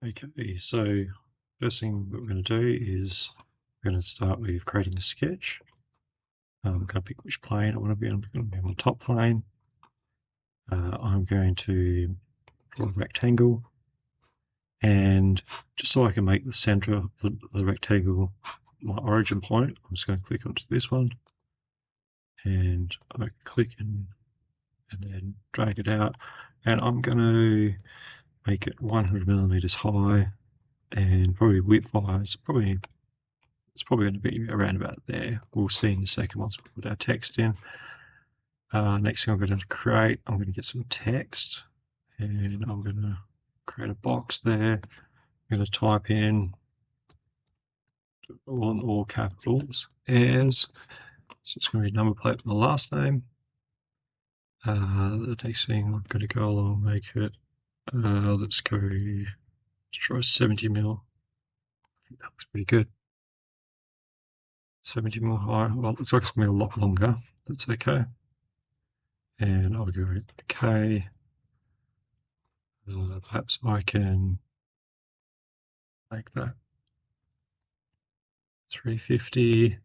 Okay, so first thing that we're going to do is we're going to start with creating a sketch. I'm going to pick which plane I want to be on. I'm going to be on the top plane. I'm going to draw a rectangle, and just so I can make the center of the rectangle my origin point, I'm just going to click onto this one, and I click and then drag it out, and I'm going to make it 100 millimeters high, and probably width-wise, it's probably going to be around about there. We'll see in a second once we put our text in. Next thing I'm going to create, I'm going to get some text, and I'm going to create a box there. I'm going to type in all capitals as, so it's going to be number plate with my last name. The next thing I'm going to go along, make it, let's try 70 mil. I think that looks pretty good. 70 mil high. Well, it looks like it's going to be a lot longer. That's okay. And I'll go OK. Perhaps I can make that 350,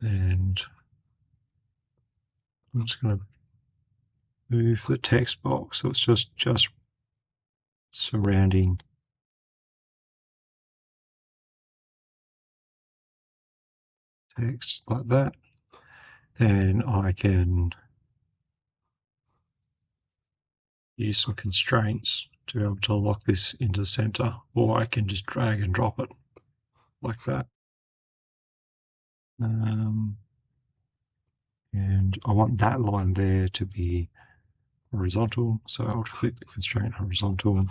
and I'm just going to move the text box so it's just surrounding text like that. Then I can use some constraints to be able to lock this into the center, or I can just drag and drop it like that. And I want that line there to be horizontal, so I'll click the constraint horizontal.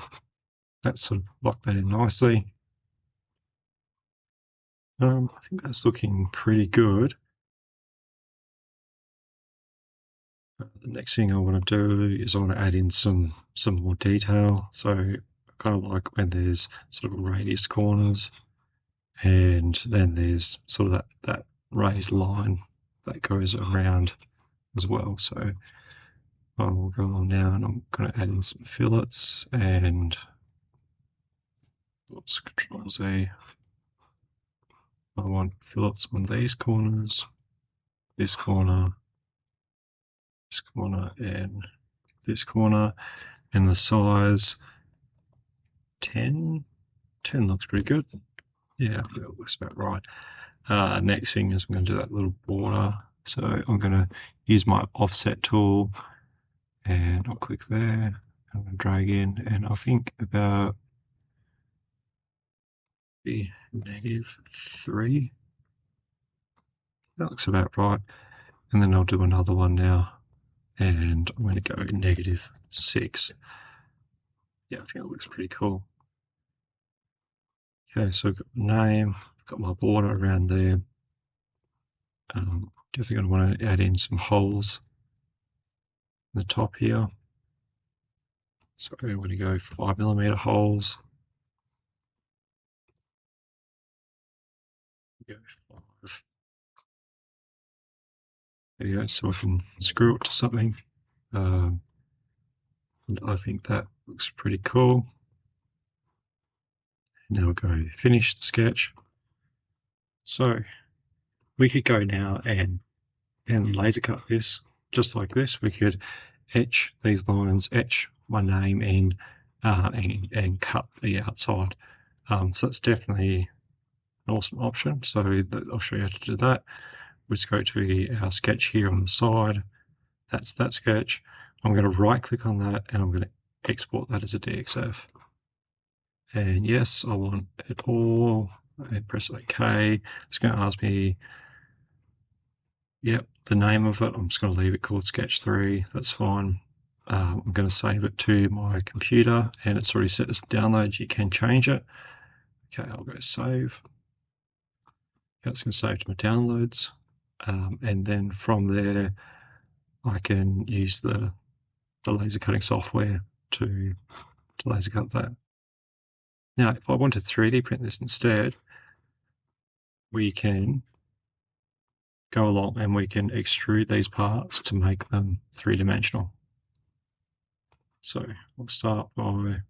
That sort of locked that in nicely. I think that's looking pretty good. The next thing I want to do is I want to add in some more detail. So I kind of like when there's sort of radius corners, and then there's sort of that raised line that goes around as well. So I will go along now, and I'm going to add in some fillets, and oops, Control Z. I want fillets on these corners, this corner, this corner, and this corner, and the size 10. 10 looks pretty good. Yeah, that looks about right. Next thing is I'm going to do that little border. So I'm going to use my offset tool, and I'll click there. I'm going to drag in, and I think about the -3. That looks about right. And then I'll do another one now, and I'm going to go -6. Yeah, I think that looks pretty cool. Okay, so I've got my name, I've got my border around there. Definitely going to want to add in some holes in the top here. So I'm going to go 5mm holes. Go 5. There you go, so I can screw it to something. And I think that looks pretty cool. Now we'll go finish the sketch. So we could go now and laser cut this just like this. We could etch these lines, etch my name in, and cut the outside. So that's definitely an awesome option. So I'll show you how to do that. We'll just go to our sketch here on the side. That's that sketch. I'm going to right click on that, and I'm going to export that as a DXF. And yes, I want it all, and press OK. It's going to ask me, yep, the name of it. I'm just going to leave it called Sketch 3. That's fine. I'm going to save it to my computer, and it's already set as download. You can change it. Okay, I'll go save. That's going to save to my downloads. And then from there, I can use the laser cutting software to laser cut that. Now, if I want to 3D print this instead, we can go along and we can extrude these parts to make them 3-dimensional. So I'll start by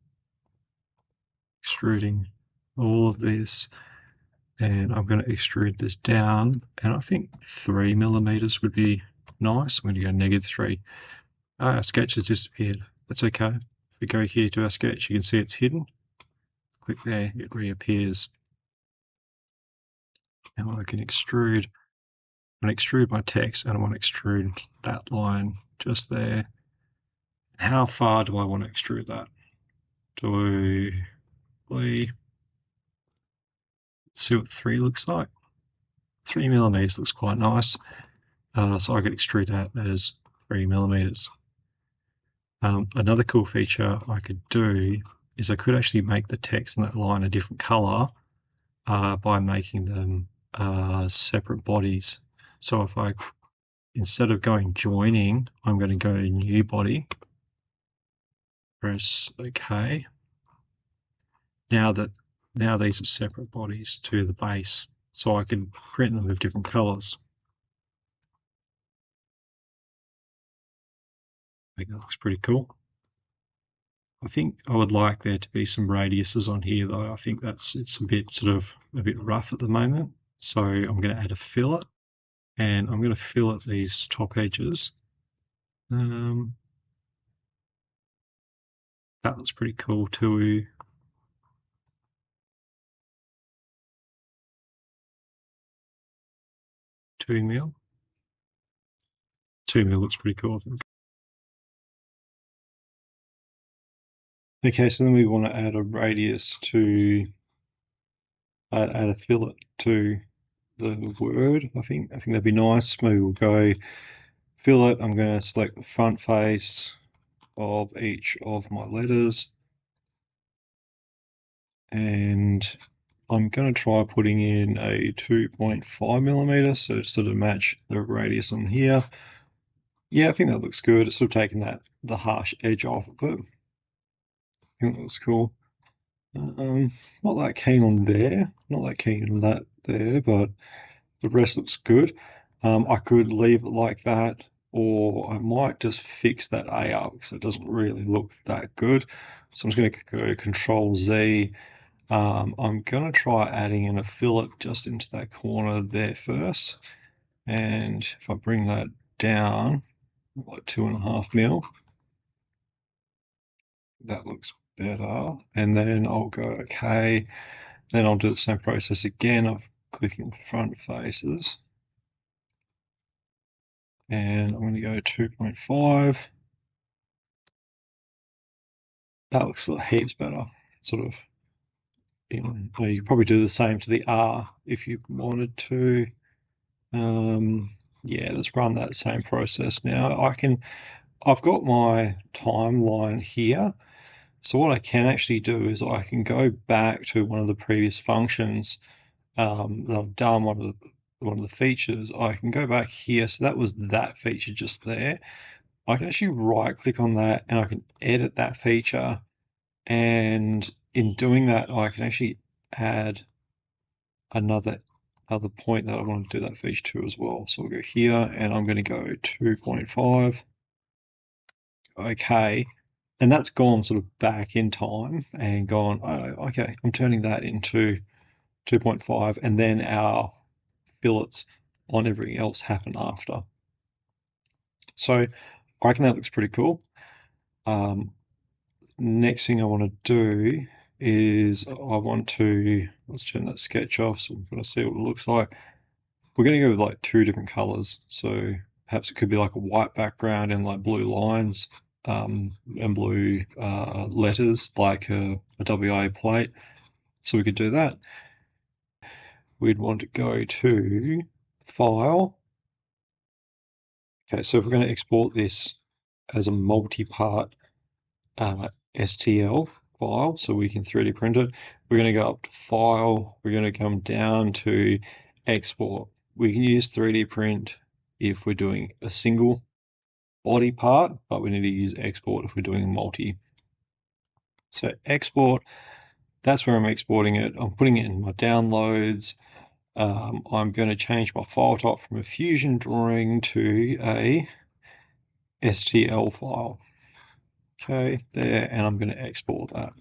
extruding all of this, and I'm going to extrude this down, and I think 3 millimeters would be nice. I'm going to go -3. Our sketch has disappeared. That's okay. If we go here to our sketch, you can see it's hidden. Click there, it reappears. Now I can extrude. I'm going to extrude my text, and I want to extrude that line just there. How far do I want to extrude that? Let's see what 3 looks like. 3 millimeters looks quite nice. So I could extrude that as 3 millimeters. Another cool feature I could do is I could actually make the text in that line a different color by making them separate bodies. So if instead of going joining, I'm going to go new body, press OK. Now these are separate bodies to the base, so I can print them with different colors. I think that looks pretty cool. I think I would like there to be some radiuses on here, though. I think it's a bit rough at the moment. So I'm going to add a fillet, and I'm going to fillet these top edges. That looks pretty cool too. Two mil looks pretty cool, I think. Okay, so then we want to add a radius to add a fillet to the word. I think that'd be nice. Maybe we'll go fillet. I'm going to select the front face of each of my letters, and I'm going to try putting in a 2.5 millimeter, so to sort of match the radius on here. Yeah, I think that looks good. It's sort of taking the harsh edge off of it. I think that looks cool. Not that keen on there, not that keen on that there, but the rest looks good. I could leave it like that, or I might just fix that A up because it doesn't really look that good. So I'm just going to go Control Z. I'm going to try adding in a fillet just into that corner there first. And if I bring that down, like 2.5 mil, that looks better. And then I'll go OK. Then I'll do the same process again of clicking front faces. And I'm going to go 2.5. That looks heaps better. Sort of, you could probably do the same to the R if you wanted to. Yeah, let's run that same process now. I've got my timeline here. So what I can actually do is I can go back to one of the previous functions that I've done, one of the features. I can go back here. So that was that feature just there. I can actually right click on that and I can edit that feature. And in doing that, I can actually add another point that I want to do that feature to as well. So we'll go here and I'm going to go 2.5. Okay. And that's gone sort of back in time and gone, oh, okay, I'm turning that into 2.5, and then our fillets on everything else happen after. So I reckon that looks pretty cool. Next thing I want to do is let's turn that sketch off so we're going to see what it looks like. We're going to go with like 2 different colors. So perhaps it could be like a white background and like blue lines and blue letters like a WA plate. So we could do that. We'd want to go to File. Okay, so if we're going to export this as a multi-part STL file so we can 3D print it, we're going to go up to File, we're going to come down to Export. We can use 3D print if we're doing a single body part, but we need to use Export if we're doing a multi. So Export, that's where I'm exporting it. I'm putting it in my downloads. I'm going to change my file type from a Fusion drawing to a STL file. Okay, there, and I'm going to export that.